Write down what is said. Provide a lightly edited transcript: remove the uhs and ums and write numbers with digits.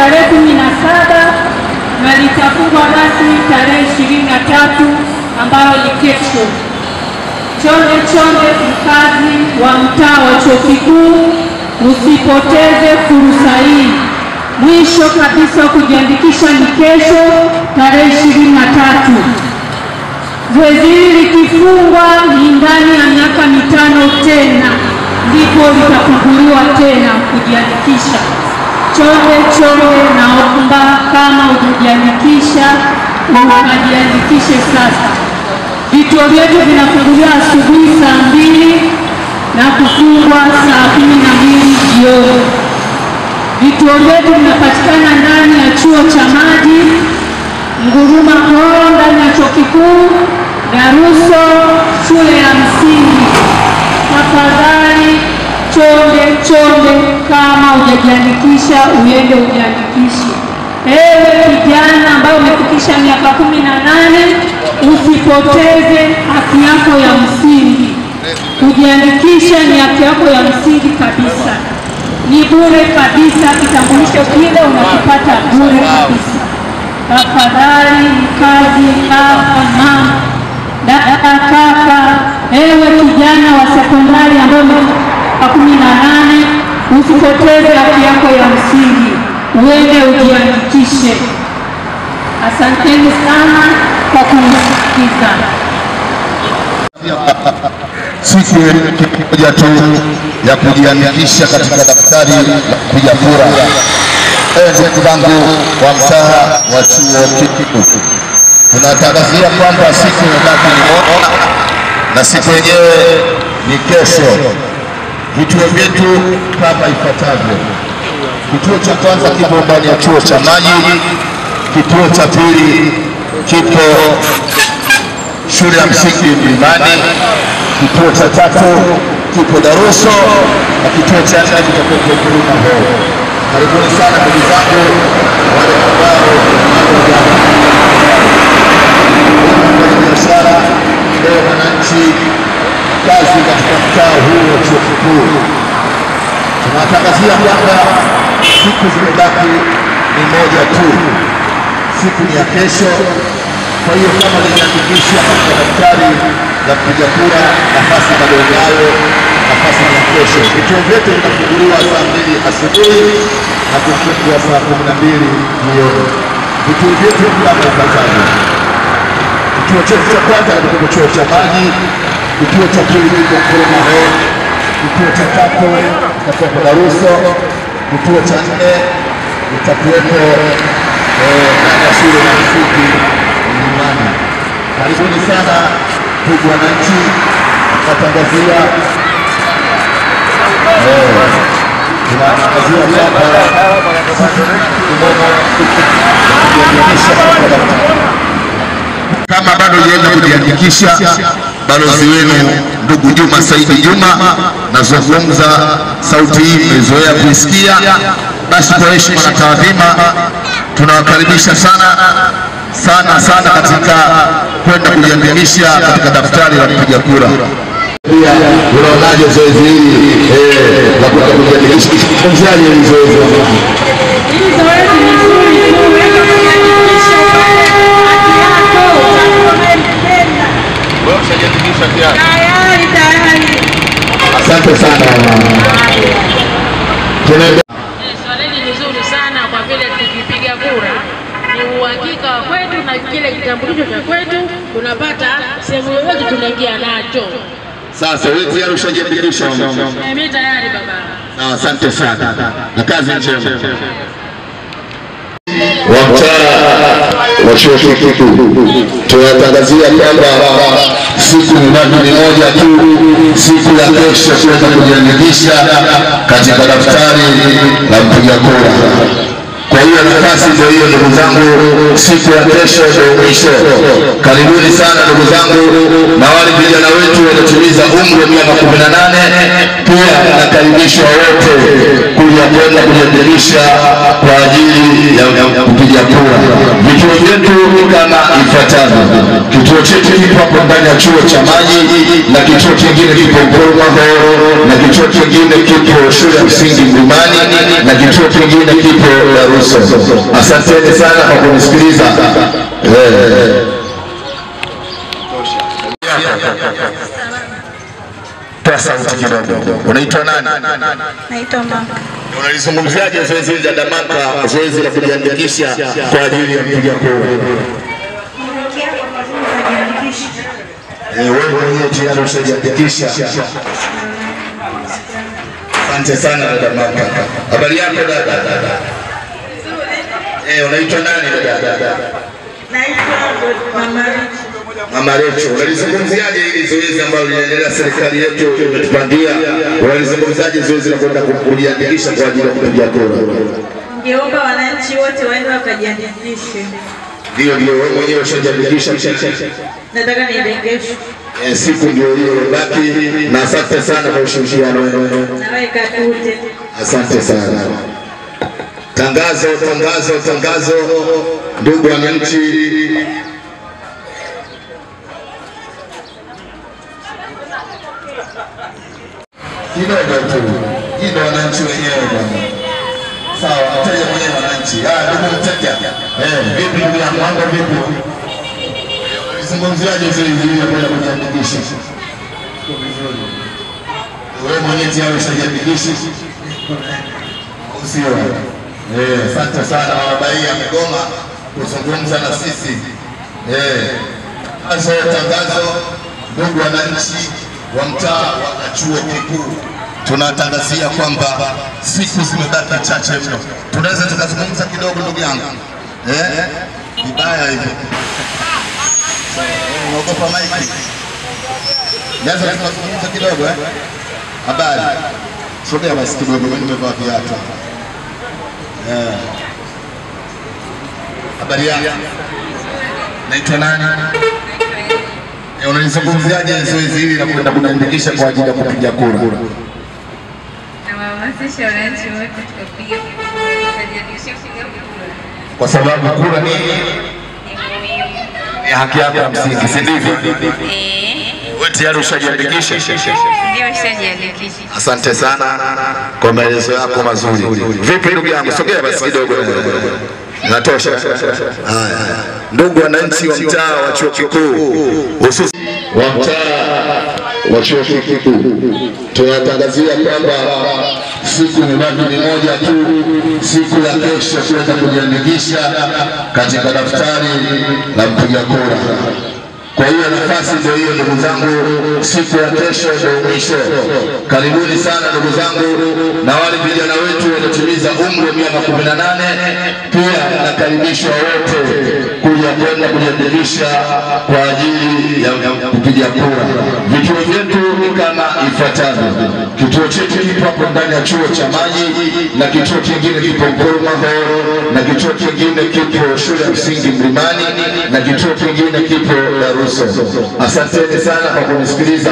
tarehe 17 na litafungwa rasmi tarehe 23 ambayo ni kesho. Chonde chonde mkazi wa mtaa wa Chuo Kikuu, usipoteze fursa hii. Mwisho kabisa kujiandikisha ni kesho tarehe 23. Zoezi hili likifungwa ni ndani ya miaka 5 tena ndipo litafunguliwa tena kujiandikisha. Chonde naomba kama hujajiandikisha ukajiandikishe sasa. Vituo vyetu vinafunguliwa asubuhi saa 2 na kufungwa saa 12 jioni. Vituo vyetu vinapatikana ndani ya chuo cha maji Nguruma Hall ndani ya Chuo Kikuu, Daruso shule ya msingi. Tafadhali chonde kama hujajiandikisha uende ujiandikishe. Ewe kijana ambaye umefikisha miaka 18, usipoteze haki yako ya msingi. Kujiandikisha ni haki yako ya msingi kabisa. Ni bure kabisa, kitambulisho kile unakipata bure kabisa. Tafadhali mkazi, mama, dada, kaka, ewe kijana wa sekondari ambaye umefika 18, usipoteze haki yako ya msingi. Uende ujiandikishe. Asanteni sana kwa kunisikiza. Siku moja tu ya kujiandikisha katika daftari la kupiga kura. Ndugu zangu wa mtaa wa Chuo Kikuu, tunatangazia kwamba siku imebaki ni moja na siku yenyewe ni kesho. Vituo vyetu kama ifuatavyo. Kituo cha kwanza kipo ndani ya chuo cha maji, kituo cha pili kipo shule ya msingi Mlimani, kituo cha tatu kipo Daruso na kituo cha 4 kipo Nguruma Hall. Karibuni sana ndugu zangu wale ambao biashara leo wananchi kazi katika mtaa huu wa Chuo Kikuu. Tunatangazia kwamba siku zimebaki ni moja tu. Siku ni ya kesho. Kwa hiyo kama ulijiandikisha katika daftari la kupiga kura, nafasi bado unayo, nafasi ni ya kesho. Vituo vyetu vinafunguliwa saa 2 asubuhi na kufungwa saa 12 jioni. Vituo vyetu kama ifuatavyo. Kituo chetu cha kwanza ni chuo cha maji, kituo cha pili ni Nguruma Hall, kituo cha tatu kitakuwa Daruso, kituo cha 4 kitakuwepo ndani ya shule ya msingi Mlimani. Karibuni sana ndugu wananchi, tunatangazia kama bado hujaenda kujiandikisha, balozi wenu ndugu Juma Saidi Juma nazungumza, sauti hii mmezoea kuisikia. Basi kwa heshima na taadhima tunawakaribisha sana katika kwenda kujiandikisha katika daftari la kupiga kura. Pia unaonaje zoezi hili la kwenda kujiandikisha? Mzaji ni zoezi Hili zoezi ni nzuri tu, wewe kujiandikisha pale haki yako utakompenda. Wewe ushajiandikisha tayari? Tayari. Asante sana. Swaleni ni nzuri sana kwa vile tukipiga kura ni uhakika wa kwetu na kile kitambulisho cha kwetu tunapata sehemu yoyote tunaingia nacho. Sasa wewe tayari ushajiandikisha? Mimi tayari baba. Asante sana na kazi njema. Wa mtaa wa Chuo Kikuu, tunatangazia kwamba siku ni moja tu, siku ya kesho kwenda kujiandikisha katika daftari la kupiga kura. Kwa hiyo nafasi ndio hiyo ndugu zangu, siku ya kesho ndio mwisho. Karibuni sana ndugu zangu, na wale vijana wetu waliotimiza umri wa miaka 18 Pia nakaribishwa wote kuja kwenda kujiandikisha kwa ajili ya kupiga kura. Vituo vyetu kama ifuatavyo. Kituo chetu kipo hapo ndani ya chuo cha maji, na kituo kingine kipo Ngorongoro, na kituo kingine kipo shule ya msingi Mlimani, na kituo kingine kipo Daruso. Asanteni sana kwa kunisikiliza. Toa sauti kidogo. Unaitwa nani? Naitwa Maka. Unalizungumziaje zoezi la Damaka, zoezi la kujiandikisha kwa ajili ya kupiga kura? Wewe mwenyewe tayari ushajiandikisha. Asante sana dada Maka. Habari yako dada? Unaitwa nani dada? Naitwa Mama Recho. Unalizungumziaje hili zoezi ambalo linaendelea serikali yetu imetupangia? Unalizungumziaje zoezi la kwenda kujiandikisha kwa ajili ya kupiga kura? Ningeomba wananchi wote waende wakajiandikishe. Ndio wewe mwenyewe ushajiandikisha? Nataka niende kesho. Siku ndio hiyo baki, na asante sana kwa ushirikiano wenu. Naweka tute. Asante sana. Tangazo. Ndugu wananchi, kidogo tu, ndio wananchi wenyewe bwana. Sawa, mteja mwenyewe wananchi. Ndugu mteja. Vipi ndugu yangu, mambo vipi? Zungumziaje zoezi hili la kujiandikisha? Wewe mwenyewe tayari ushajiandikisha? Usio. Asante sana wabai ya Migoma kuzungumza na sisi. Tangazo, ndugu wananchi wa mtaa wa chuo kikuu, tunatangazia kwamba siku zimebaki chache mno. Tunaweza tukazungumza kidogo ndugu yangu? Vibaya hivi. Unaogopa maiki? Naweza tukazungumza kidogo Habari. Sogea basi kidogo, mimi nimevaa viatu. Habari yako? Naitwa nani? Unalizungumziaje zoezi hili la kwenda kujiandikisha kwa ajili ya kupiga kura? Nawahamasisha wananchi wote tukapiga kura, tukajiandikisha kupiga kura. Kwa sababu kura ni haki yako ya msingi, si ndivyo? Wewe tayari ushajiandikisha? Ndio, ushajiandikisha. Asante sana kwa maelezo yako mazuri. Vipi ndugu yangu, sogea basi kidogo. Natosha. Haya. Ndugu wananchi wa mtaa wa chuo kikuu, hususan wa mtaa wa chuo kikuu, tunatangazia kwamba siku ni moja tu, siku ya kesho kwenda kujiandikisha katika daftari la mpiga kura. Kwa hiyo nafasi ndio hiyo ndugu zangu, siku ya kesho ndio mwisho. Karibuni sana ndugu zangu, na wale vijana wetu waliotimiza umri wa miaka 18 pia nakaribishwa wote kuja kwenda kujiandikisha kwa ajili ya kupiga kura. Vituo vyetu ni kama ifuatavyo. Kituo chetu kipo hapo ndani ya chuo cha maji, na kituo kingine kipo Ngorongoro, na kituo kingine kipo shule ya msingi Mlimani, na kituo kingine kipo Daruso. Asanteni sana kwa kunisikiliza.